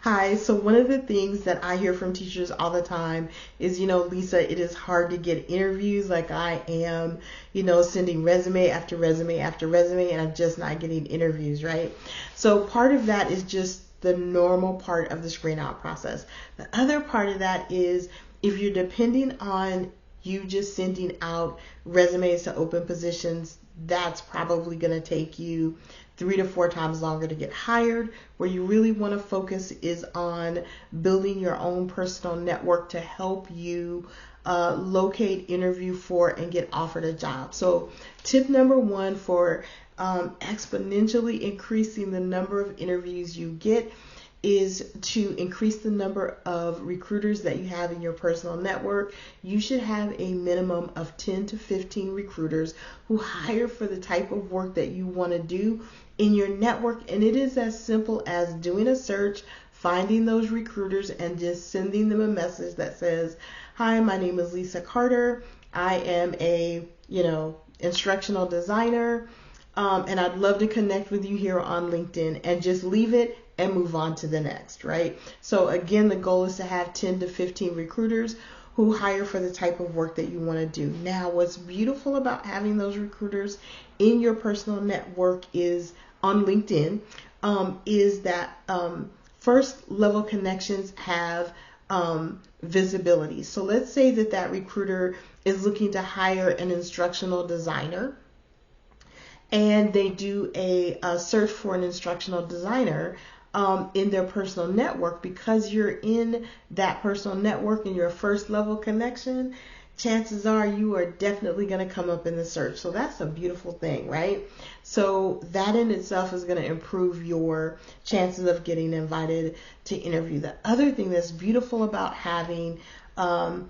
Hi, so one of the things that I hear from teachers all the time is, Lisa, it is hard to get interviews like I am, sending resume after resume after resume, and I'm just not getting interviews, right? So part of that is just the normal part of the screen out process. The other part of that is if you're depending on you just sending out resumes to open positions, that's probably going to take you 3 to 4 times longer to get hired. Where you really want to focus is on building your own personal network to help you locate, interview for, and get offered a job. So tip number 1 for exponentially increasing the number of interviews you get is to increase the number of recruiters that you have in your personal network. You should have a minimum of 10 to 15 recruiters who hire for the type of work that you want to do in your network. And it is as simple as doing a search, finding those recruiters, and just sending them a message that says, "Hi, my name is Lisa Carter. I am a, instructional designer. And I'd love to connect with you here on LinkedIn," and just leave it and move on to the next, right? So again, the goal is to have 10 to 15 recruiters who hire for the type of work that you want to do. Now, what's beautiful about having those recruiters in your personal network is on LinkedIn, is that first level connections have visibility. So let's say that recruiter is looking to hire an instructional designer, and they do a search for an instructional designer in their personal network. Because you're in that personal network and you're a first level connection, chances are you are definitely going to come up in the search. So that's a beautiful thing, right? So that in itself is going to improve your chances of getting invited to interview. The other thing that's beautiful about having 10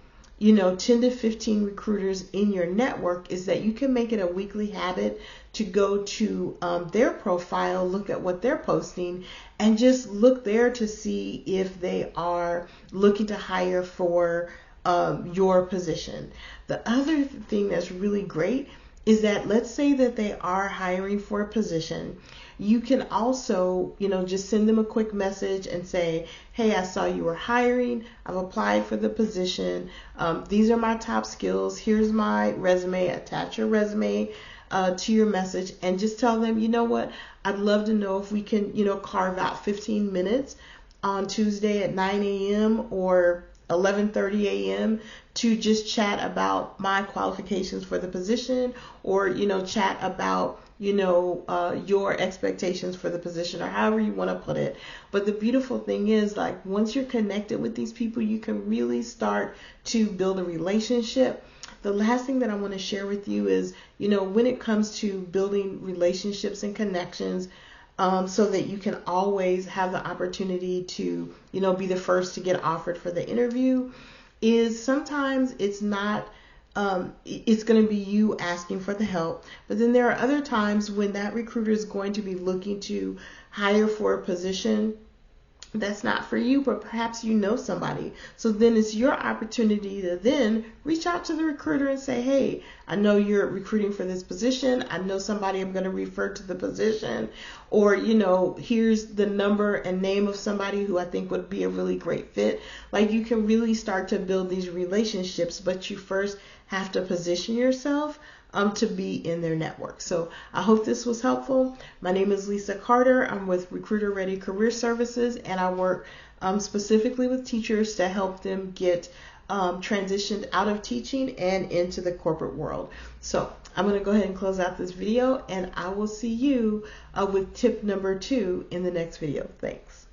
to 15 recruiters in your network is that you can make it a weekly habit to go to their profile, look at what they're posting, and just look there to see if they are looking to hire for your position. The other thing that's really great is that, let's say that they are hiring for a position, you can also, just send them a quick message and say, "Hey, I saw you were hiring. I've applied for the position. These are my top skills. Here's my resume." Attach your resume to your message and just tell them, "You know what? I'd love to know if we can, carve out 15 minutes on Tuesday at 9 a.m. or 11:30 a.m. to just chat about my qualifications for the position, or chat about your expectations for the position," or however you want to put it. But the beautiful thing is, like, once you're connected with these people, you can really start to build a relationship. The last thing that I want to share with you is, when it comes to building relationships and connections, so that you can always have the opportunity to, be the first to get offered for the interview, is sometimes it's not, it's going to be you asking for the help. But then there are other times when that recruiter is going to be looking to hire for a position that's not for you, but perhaps somebody. So then it's your opportunity to then reach out to the recruiter and say, "Hey, I know you're recruiting for this position. I know somebody I'm going to refer to the position," or, "Here's the number and name of somebody who I think would be a really great fit." Like, you can really start to build these relationships, but you first have to position yourself to be in their network. So I hope this was helpful. My name is Lisa Carter. I'm with Recruiter Ready Career Services, and I work specifically with teachers to help them get transitioned out of teaching and into the corporate world. So I'm going to go ahead and close out this video, and I will see you with tip number 2 in the next video. Thanks.